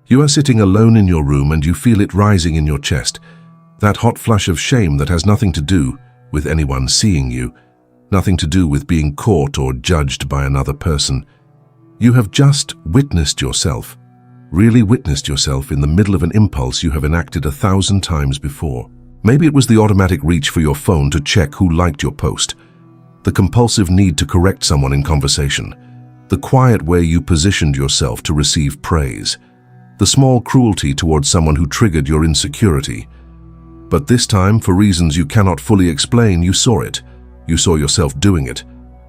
You are sitting alone in your room and you feel it rising in your chest, that hot flush of shame that has nothing to do with anyone seeing you, nothing to do with being caught or judged by another person. You have just witnessed yourself, really witnessed yourself in the middle of an impulse you have enacted 1,000 times before. Maybe it was the automatic reach for your phone to check who liked your post, the compulsive need to correct someone in conversation, the quiet way you positioned yourself to receive praise, the small cruelty towards someone who triggered your insecurity. But this time, for reasons you cannot fully explain, you saw it. You saw yourself doing it.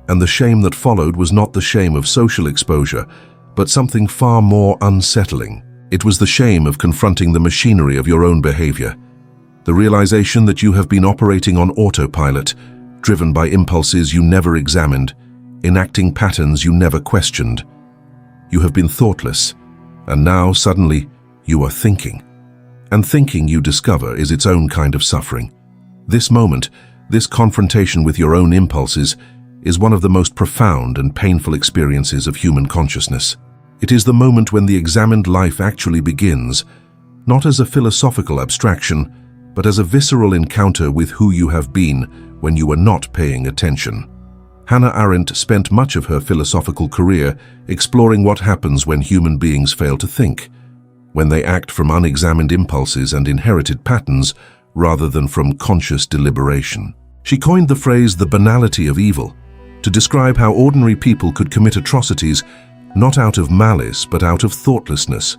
And the shame that followed was not the shame of social exposure, but something far more unsettling. It was the shame of confronting the machinery of your own behavior. The realization that you have been operating on autopilot, driven by impulses you never examined, enacting patterns you never questioned. You have been thoughtless, and now suddenly you are thinking. And thinking, you discover, is its own kind of suffering. This moment, this confrontation with your own impulses, is one of the most profound and painful experiences of human consciousness. It is the moment when the examined life actually begins, not as a philosophical abstraction, but as a visceral encounter with who you have been when you were not paying attention. Hannah Arendt spent much of her philosophical career exploring what happens when human beings fail to think, when they act from unexamined impulses and inherited patterns rather than from conscious deliberation. She coined the phrase "the banality of evil" to describe how ordinary people could commit atrocities not out of malice but out of thoughtlessness,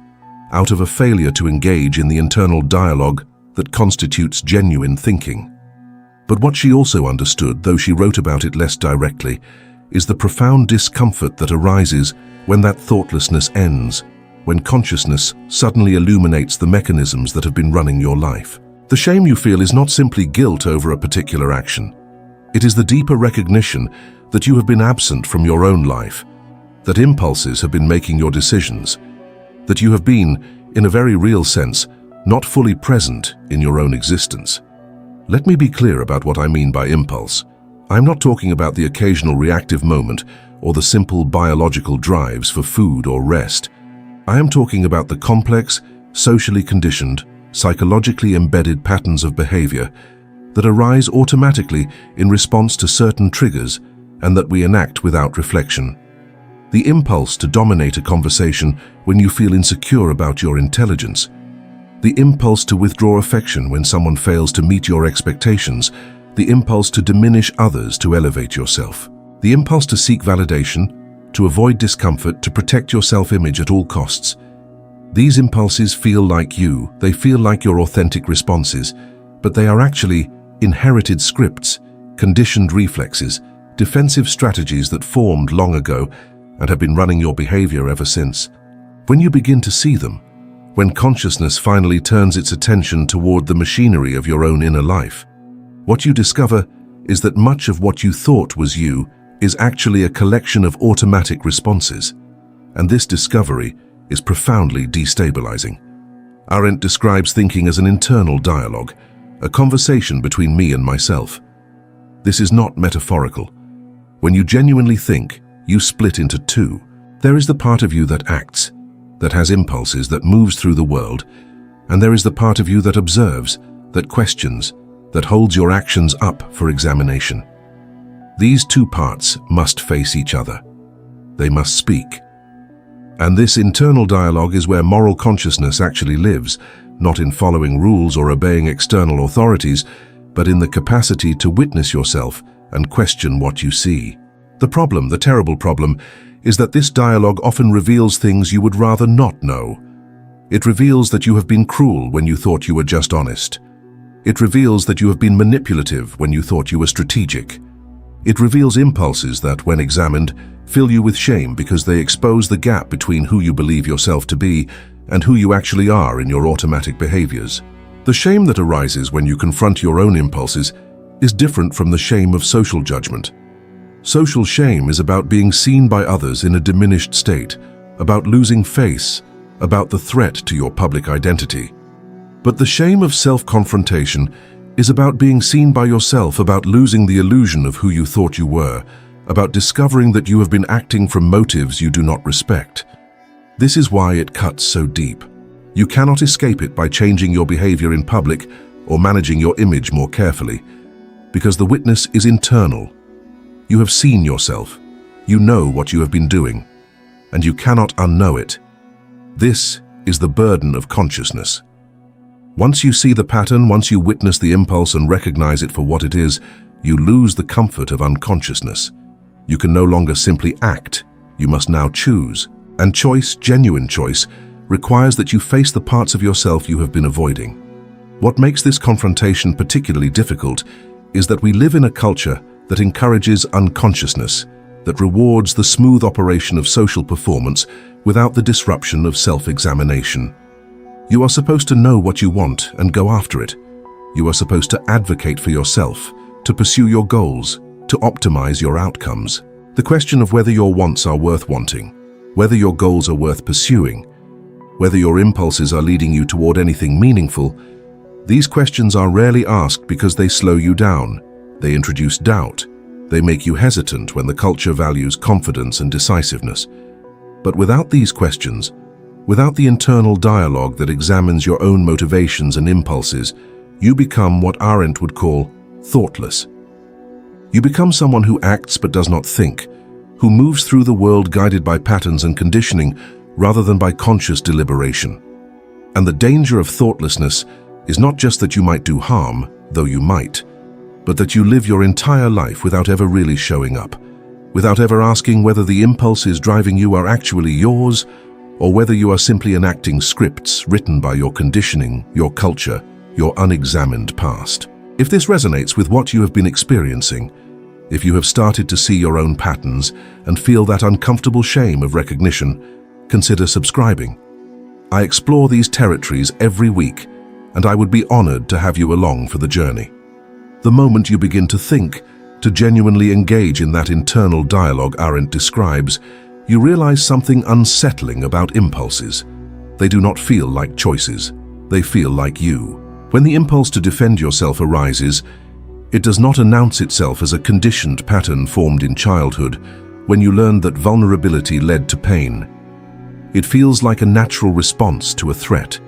out of a failure to engage in the internal dialogue that constitutes genuine thinking. But what she also understood, though she wrote about it less directly, is the profound discomfort that arises when that thoughtlessness ends, when consciousness suddenly illuminates the mechanisms that have been running your life. The shame you feel is not simply guilt over a particular action. It is the deeper recognition that you have been absent from your own life, that impulses have been making your decisions, that you have been, in a very real sense, not fully present in your own existence. Let me be clear about what I mean by impulse. I'm not talking about the occasional reactive moment or the simple biological drives for food or rest. I am talking about the complex, socially conditioned, psychologically embedded patterns of behavior that arise automatically in response to certain triggers and that we enact without reflection. The impulse to dominate a conversation when you feel insecure about your intelligence. The impulse to withdraw affection when someone fails to meet your expectations. The impulse to diminish others to elevate yourself. The impulse to seek validation, to avoid discomfort, to protect your self-image at all costs. These impulses feel like you, they feel like your authentic responses, but they are actually inherited scripts, conditioned reflexes, defensive strategies that formed long ago and have been running your behavior ever since. When you begin to see them, when consciousness finally turns its attention toward the machinery of your own inner life, what you discover is that much of what you thought was you is actually a collection of automatic responses, and this discovery is profoundly destabilizing. Arendt describes thinking as an internal dialogue, a conversation between me and myself. This is not metaphorical. When you genuinely think, you split into two. There is the part of you that acts, that has impulses, that moves through the world, and there is the part of you that observes, that questions, that holds your actions up for examination. These two parts must face each other. They must speak. And this internal dialogue is where moral consciousness actually lives, not in following rules or obeying external authorities, but in the capacity to witness yourself and question what you see. The problem, the terrible problem, is that this dialogue often reveals things you would rather not know. It reveals that you have been cruel when you thought you were just honest. It reveals that you have been manipulative when you thought you were strategic. It reveals impulses that, when examined, fill you with shame because they expose the gap between who you believe yourself to be and who you actually are in your automatic behaviors. The shame that arises when you confront your own impulses is different from the shame of social judgment. Social shame is about being seen by others in a diminished state, about losing face, about the threat to your public identity. But the shame of self-confrontation is about being seen by yourself, about losing the illusion of who you thought you were, about discovering that you have been acting from motives you do not respect. This is why it cuts so deep. You cannot escape it by changing your behavior in public or managing your image more carefully, because the witness is internal. You have seen yourself. You know what you have been doing, and you cannot unknow it. This is the burden of consciousness. Once you see the pattern, once you witness the impulse and recognize it for what it is, you lose the comfort of unconsciousness. You can no longer simply act. You must now choose. And choice, genuine choice, requires that you face the parts of yourself you have been avoiding. What makes this confrontation particularly difficult is that we live in a culture that encourages unconsciousness, that rewards the smooth operation of social performance without the disruption of self-examination. You are supposed to know what you want and go after it. You are supposed to advocate for yourself, to pursue your goals, to optimize your outcomes. The question of whether your wants are worth wanting, whether your goals are worth pursuing, whether your impulses are leading you toward anything meaningful, these questions are rarely asked because they slow you down. They introduce doubt. They make you hesitant when the culture values confidence and decisiveness. But without these questions, without the internal dialogue that examines your own motivations and impulses, you become what Arendt would call thoughtless. You become someone who acts but does not think, who moves through the world guided by patterns and conditioning rather than by conscious deliberation. And the danger of thoughtlessness is not just that you might do harm, though you might, but that you live your entire life without ever really showing up, without ever asking whether the impulses driving you are actually yours, or whether you are simply enacting scripts written by your conditioning, your culture, your unexamined past. If this resonates with what you have been experiencing, if you have started to see your own patterns and feel that uncomfortable shame of recognition, consider subscribing. I explore these territories every week, and I would be honored to have you along for the journey. The moment you begin to think, to genuinely engage in that internal dialogue Arendt describes, you realize something unsettling about impulses. They do not feel like choices. They feel like you. When the impulse to defend yourself arises, it does not announce itself as a conditioned pattern formed in childhood when you learned that vulnerability led to pain. It feels like a natural response to a threat.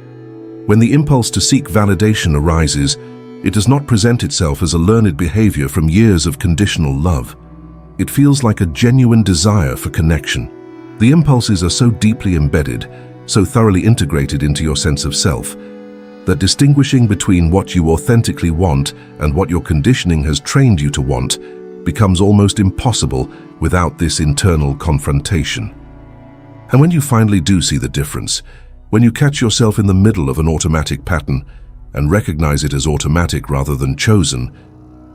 When the impulse to seek validation arises, it does not present itself as a learned behavior from years of conditional love. It feels like a genuine desire for connection. The impulses are so deeply embedded, so thoroughly integrated into your sense of self, that distinguishing between what you authentically want and what your conditioning has trained you to want becomes almost impossible without this internal confrontation. And when you finally do see the difference, when you catch yourself in the middle of an automatic pattern and recognize it as automatic rather than chosen,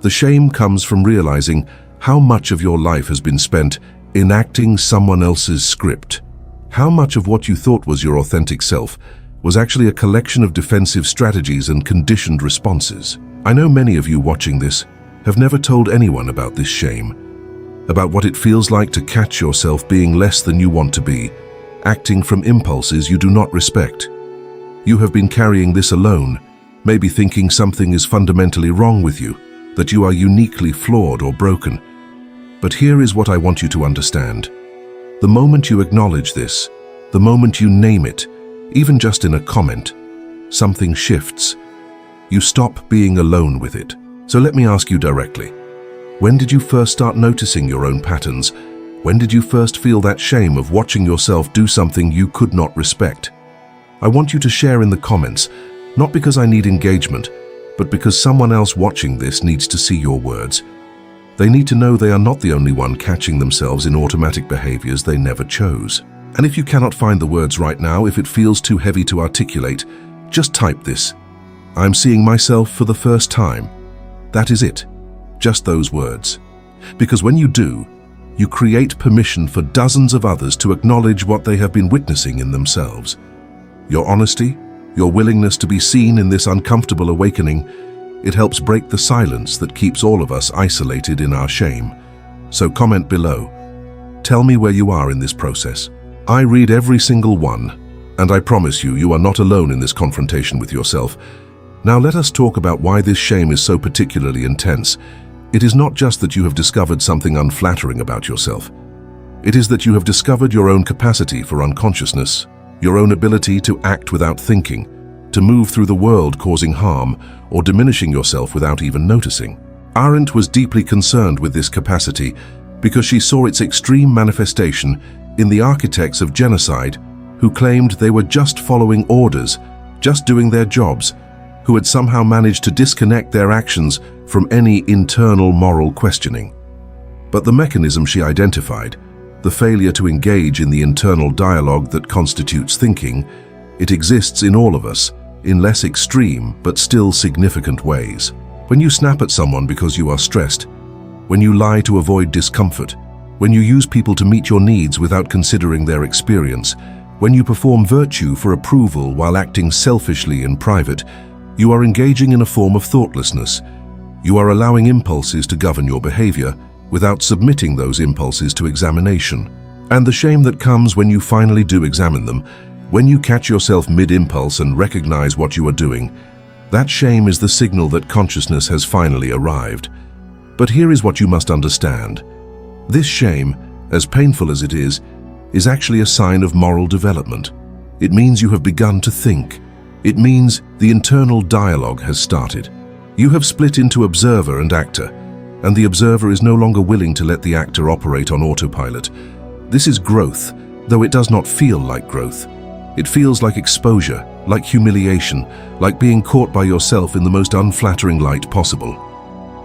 the shame comes from realizing how much of your life has been spent enacting someone else's script. How much of what you thought was your authentic self was actually a collection of defensive strategies and conditioned responses. I know many of you watching this have never told anyone about this shame, about what it feels like to catch yourself being less than you want to be, acting from impulses you do not respect. You have been carrying this alone, maybe thinking something is fundamentally wrong with you, that you are uniquely flawed or broken. But here is what I want you to understand. The moment you acknowledge this, the moment you name it, even just in a comment, something shifts. You stop being alone with it. So let me ask you directly, when did you first start noticing your own patterns? When did you first feel that shame of watching yourself do something you could not respect? I want you to share in the comments, not because I need engagement, but because someone else watching this needs to see your words. They need to know they are not the only one catching themselves in automatic behaviors they never chose. And if you cannot find the words right now, if it feels too heavy to articulate, just type this. I'm seeing myself for the first time. That is it. Just those words. Because when you do, you create permission for dozens of others to acknowledge what they have been witnessing in themselves. Your honesty, your willingness to be seen in this uncomfortable awakening, it helps break the silence that keeps all of us isolated in our shame. So comment below. Tell me where you are in this process. I read every single one, and I promise you, you are not alone in this confrontation with yourself. Now let us talk about why this shame is so particularly intense. It is not just that you have discovered something unflattering about yourself. It is that you have discovered your own capacity for unconsciousness, your own ability to act without thinking, to move through the world causing harm or diminishing yourself without even noticing. Arendt was deeply concerned with this capacity because she saw its extreme manifestation in the architects of genocide who claimed they were just following orders, just doing their jobs, who had somehow managed to disconnect their actions from any internal moral questioning. But the mechanism she identified, the failure to engage in the internal dialogue that constitutes thinking, it exists in all of us, in less extreme but still significant ways. When you snap at someone because you are stressed, when you lie to avoid discomfort, when you use people to meet your needs without considering their experience, when you perform virtue for approval while acting selfishly in private, you are engaging in a form of thoughtlessness. You are allowing impulses to govern your behavior without submitting those impulses to examination. And the shame that comes when you finally do examine them, when you catch yourself mid-impulse and recognize what you are doing, that shame is the signal that consciousness has finally arrived. But here is what you must understand. This shame, as painful as it is actually a sign of moral development. It means you have begun to think. It means the internal dialogue has started. You have split into observer and actor, and the observer is no longer willing to let the actor operate on autopilot. This is growth, though it does not feel like growth. It feels like exposure, like humiliation, like being caught by yourself in the most unflattering light possible.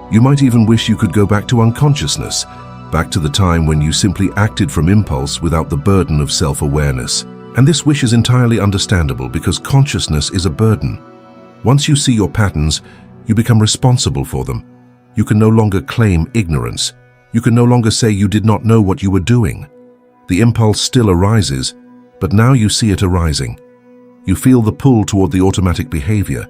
You might even wish you could go back to unconsciousness, back to the time when you simply acted from impulse without the burden of self-awareness. And this wish is entirely understandable because consciousness is a burden. Once you see your patterns, you become responsible for them. You can no longer claim ignorance. You can no longer say you did not know what you were doing. The impulse still arises, but now you see it arising. You feel the pull toward the automatic behavior,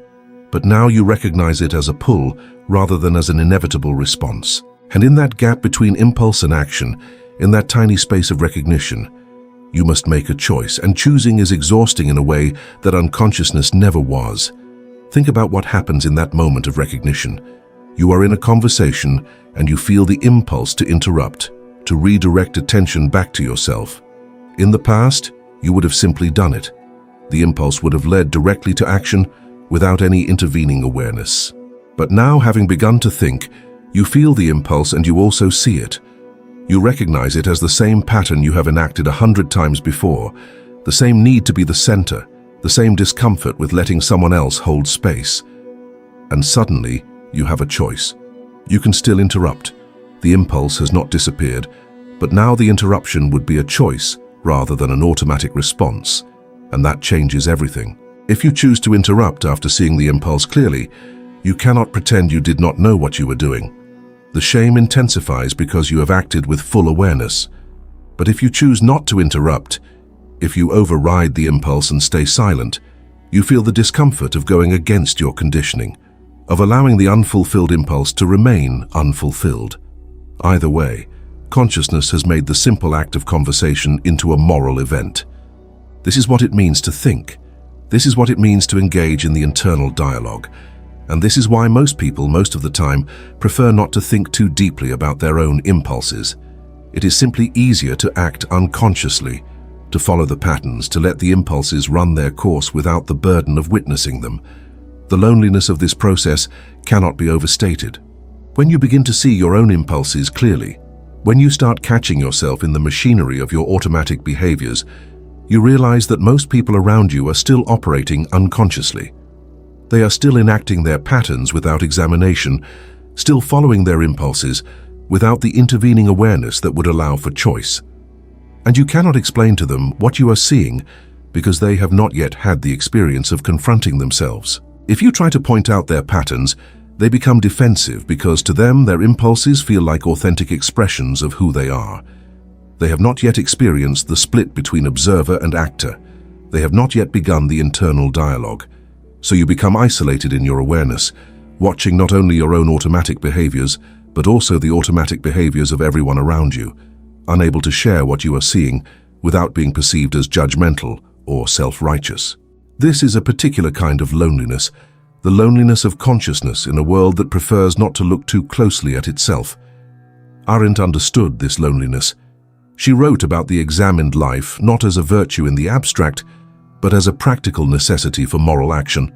but now you recognize it as a pull rather than as an inevitable response. And in that gap between impulse and action, in that tiny space of recognition, you must make a choice, and choosing is exhausting in a way that unconsciousness never was. Think about what happens in that moment of recognition. You are in a conversation and you feel the impulse to interrupt, to redirect attention back to yourself. In the past, you would have simply done it. The impulse would have led directly to action without any intervening awareness. But now, having begun to think, you feel the impulse and you also see it. You recognize it as the same pattern you have enacted 100 times before, the same need to be the center, the same discomfort with letting someone else hold space. And suddenly, you have a choice. You can still interrupt. The impulse has not disappeared, but now the interruption would be a choice rather than an automatic response, and that changes everything. If you choose to interrupt after seeing the impulse clearly, you cannot pretend you did not know what you were doing. The shame intensifies because you have acted with full awareness. But if you choose not to interrupt, if you override the impulse and stay silent, you feel the discomfort of going against your conditioning, of allowing the unfulfilled impulse to remain unfulfilled. Either way, consciousness has made the simple act of conversation into a moral event. This is what it means to think. This is what it means to engage in the internal dialogue. And this is why most people, most of the time, prefer not to think too deeply about their own impulses. It is simply easier to act unconsciously, to follow the patterns, to let the impulses run their course without the burden of witnessing them. The loneliness of this process cannot be overstated. When you begin to see your own impulses clearly, when you start catching yourself in the machinery of your automatic behaviors, you realize that most people around you are still operating unconsciously. They are still enacting their patterns without examination, still following their impulses without the intervening awareness that would allow for choice. And you cannot explain to them what you are seeing because they have not yet had the experience of confronting themselves. If you try to point out their patterns, they become defensive because to them their impulses feel like authentic expressions of who they are. They have not yet experienced the split between observer and actor. They have not yet begun the internal dialogue. So you become isolated in your awareness, watching not only your own automatic behaviors, but also the automatic behaviors of everyone around you, unable to share what you are seeing without being perceived as judgmental or self-righteous. This is a particular kind of loneliness, the loneliness of consciousness in a world that prefers not to look too closely at itself. Arendt understood this loneliness. She wrote about the examined life not as a virtue in the abstract, but as a practical necessity for moral action,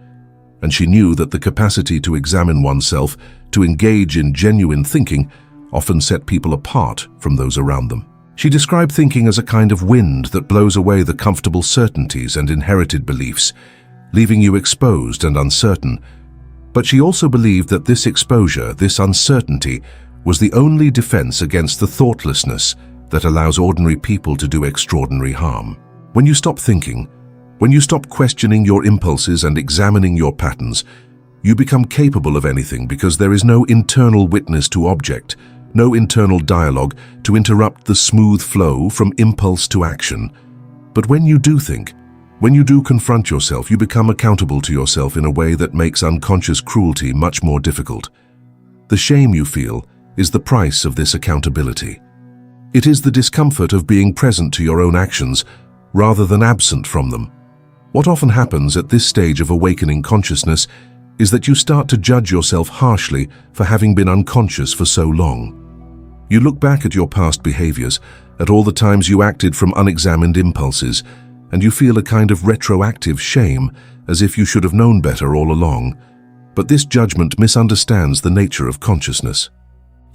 and she knew that the capacity to examine oneself, to engage in genuine thinking, often set people apart from those around them. She described thinking as a kind of wind that blows away the comfortable certainties and inherited beliefs, leaving you exposed and uncertain. But she also believed that this exposure, this uncertainty, was the only defense against the thoughtlessness that allows ordinary people to do extraordinary harm. When you stop thinking, when you stop questioning your impulses and examining your patterns, you become capable of anything because there is no internal witness to object, no internal dialogue to interrupt the smooth flow from impulse to action. But when you do think, when you do confront yourself, you become accountable to yourself in a way that makes unconscious cruelty much more difficult. The shame you feel is the price of this accountability. It is the discomfort of being present to your own actions rather than absent from them. What often happens at this stage of awakening consciousness is that you start to judge yourself harshly for having been unconscious for so long. You look back at your past behaviors, at all the times you acted from unexamined impulses, and you feel a kind of retroactive shame, as if you should have known better all along. But this judgment misunderstands the nature of consciousness.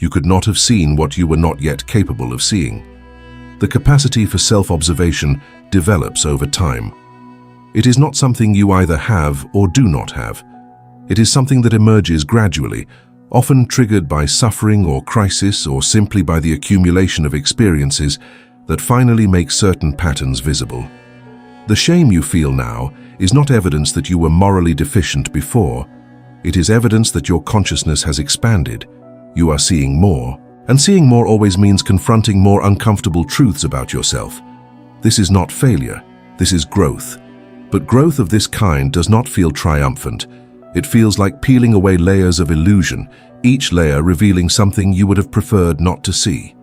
You could not have seen what you were not yet capable of seeing. The capacity for self-observation develops over time. It is not something you either have or do not have. It is something that emerges gradually, often triggered by suffering or crisis, or simply by the accumulation of experiences that finally make certain patterns visible. The shame you feel now is not evidence that you were morally deficient before. It is evidence that your consciousness has expanded. You are seeing more. And seeing more always means confronting more uncomfortable truths about yourself. This is not failure. This is growth. But growth of this kind does not feel triumphant. It feels like peeling away layers of illusion, each layer revealing something you would have preferred not to see.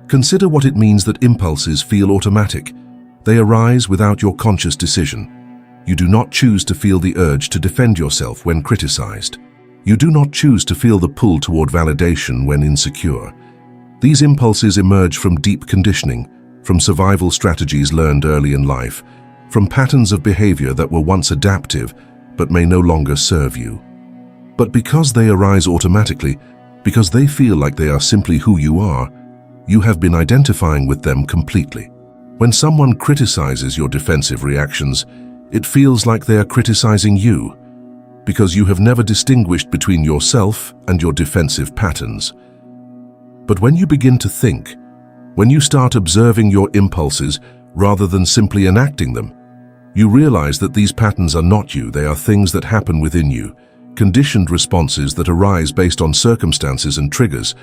Consider what it means that impulses feel automatic. They arise without your conscious decision. You do not choose to feel the urge to defend yourself when criticized. You do not choose to feel the pull toward validation when insecure. These impulses emerge from deep conditioning, from survival strategies learned early in life, from patterns of behavior that were once adaptive but may no longer serve you. But because they arise automatically, because they feel like they are simply who you are, you have been identifying with them completely. When someone criticizes your defensive reactions, it feels like they are criticizing you, because you have never distinguished between yourself and your defensive patterns. But when you begin to think, when you start observing your impulses rather than simply enacting them, you realize that these patterns are not you, they are things that happen within you, conditioned responses that arise based on circumstances and triggers,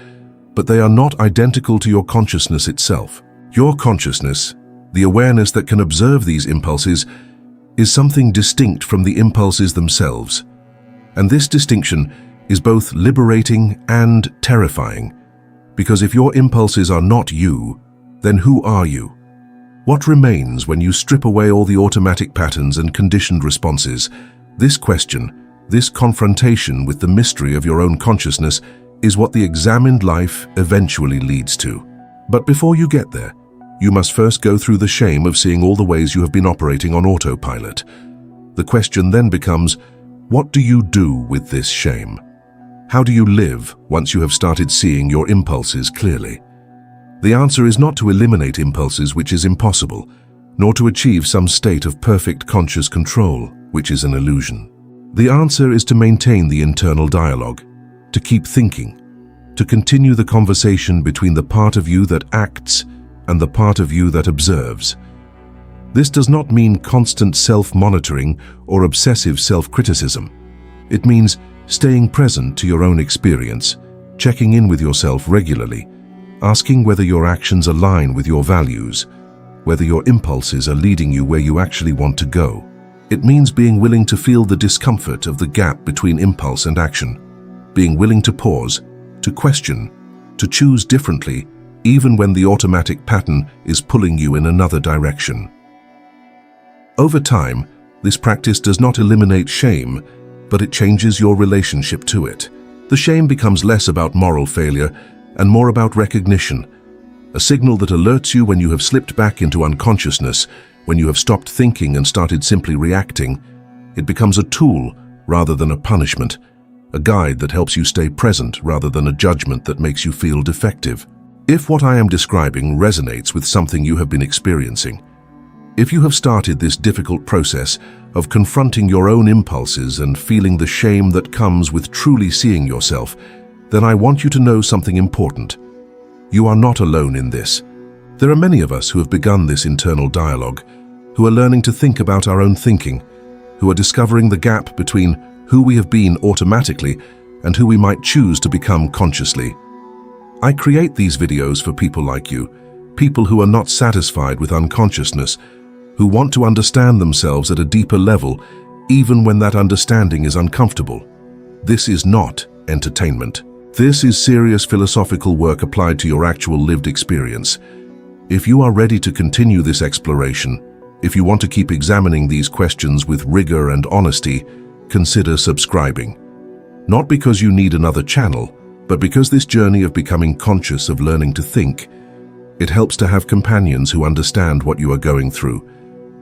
but they are not identical to your consciousness itself. Your consciousness, the awareness that can observe these impulses, is something distinct from the impulses themselves. And this distinction is both liberating and terrifying, because if your impulses are not you, then who are you? What remains when you strip away all the automatic patterns and conditioned responses? This question, this confrontation with the mystery of your own consciousness, is what the examined life eventually leads to. But before you get there, you must first go through the shame of seeing all the ways you have been operating on autopilot. The question then becomes, what do you do with this shame? How do you live once you have started seeing your impulses clearly? The answer is not to eliminate impulses, which is impossible, nor to achieve some state of perfect conscious control, which is an illusion. The answer is to maintain the internal dialogue, to keep thinking, to continue the conversation between the part of you that acts and the part of you that observes. This does not mean constant self-monitoring or obsessive self-criticism. It means staying present to your own experience, checking in with yourself regularly, asking whether your actions align with your values, whether your impulses are leading you where you actually want to go. It means being willing to feel the discomfort of the gap between impulse and action, being willing to pause, to question, to choose differently, even when the automatic pattern is pulling you in another direction. Over time, this practice does not eliminate shame, but it changes your relationship to it. The shame becomes less about moral failure and more about recognition, a signal that alerts you when you have slipped back into unconsciousness when you have stopped thinking and started simply reacting, it becomes a tool rather than a punishment, a guide that helps you stay present rather than a judgment that makes you feel defective. If what I am describing resonates with something you have been experiencing, if you have started this difficult process of confronting your own impulses and feeling the shame that comes with truly seeing yourself, then I want you to know something important. You are not alone in this. There are many of us who have begun this internal dialogue, who are learning to think about our own thinking, who are discovering the gap between who we have been automatically and who we might choose to become consciously. I create these videos for people like you, people who are not satisfied with unconsciousness, who want to understand themselves at a deeper level, even when that understanding is uncomfortable. This is not entertainment. This is serious philosophical work applied to your actual lived experience. If you are ready to continue this exploration, if you want to keep examining these questions with rigor and honesty, consider subscribing. Not because you need another channel, but because this journey of becoming conscious of learning to think, it helps to have companions who understand what you are going through,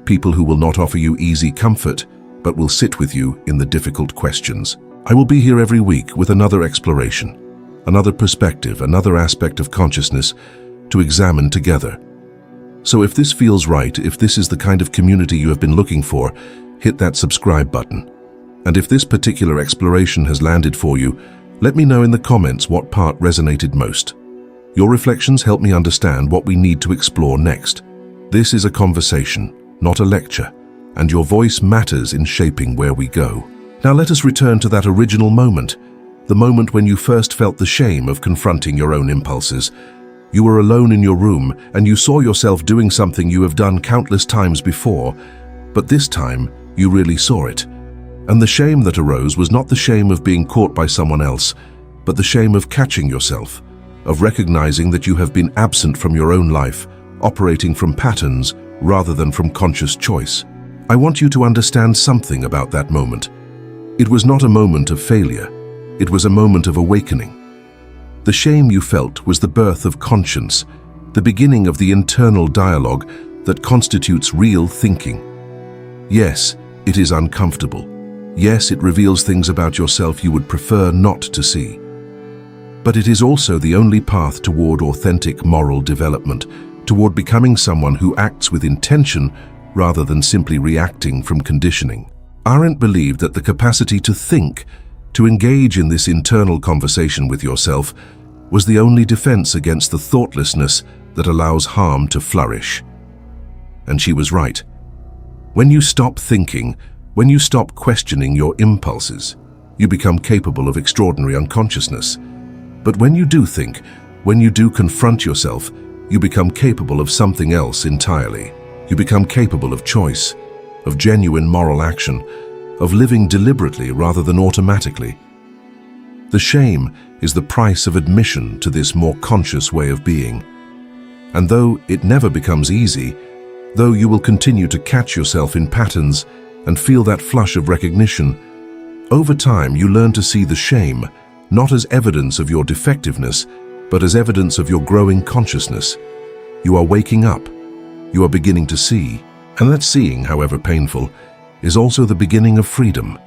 people who will not offer you easy comfort, but will sit with you in the difficult questions. I will be here every week with another exploration, another perspective, another aspect of consciousness to examine together. So if this feels right, if this is the kind of community you have been looking for, hit that subscribe button. And if this particular exploration has landed for you, let me know in the comments what part resonated most. Your reflections help me understand what we need to explore next. This is a conversation, not a lecture, and your voice matters in shaping where we go. Now let us return to that original moment, the moment when you first felt the shame of confronting your own impulses. You were alone in your room and you saw yourself doing something you have done countless times before, but this time you really saw it. And the shame that arose was not the shame of being caught by someone else, but the shame of catching yourself, of recognizing that you have been absent from your own life, operating from patterns rather than from conscious choice. I want you to understand something about that moment. It was not a moment of failure. It was a moment of awakening. The shame you felt was the birth of conscience, the beginning of the internal dialogue that constitutes real thinking. Yes, it is uncomfortable. Yes, it reveals things about yourself you would prefer not to see. But it is also the only path toward authentic moral development, toward becoming someone who acts with intention rather than simply reacting from conditioning. Arendt believed that the capacity to think, to engage in this internal conversation with yourself, was the only defense against the thoughtlessness that allows harm to flourish. And she was right. When you stop thinking, when you stop questioning your impulses, you become capable of extraordinary unconsciousness. But when you do think, when you do confront yourself, you become capable of something else entirely. You become capable of choice, of genuine moral action, of living deliberately rather than automatically. The shame is the price of admission to this more conscious way of being. And though it never becomes easy, though you will continue to catch yourself in patterns and feel that flush of recognition, over time you learn to see the shame not as evidence of your defectiveness, but as evidence of your growing consciousness. You are waking up. You are beginning to see. And that seeing, however painful, is also the beginning of freedom.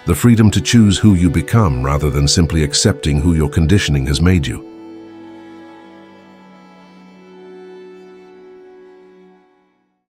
The freedom to choose who you become rather than simply accepting who your conditioning has made you.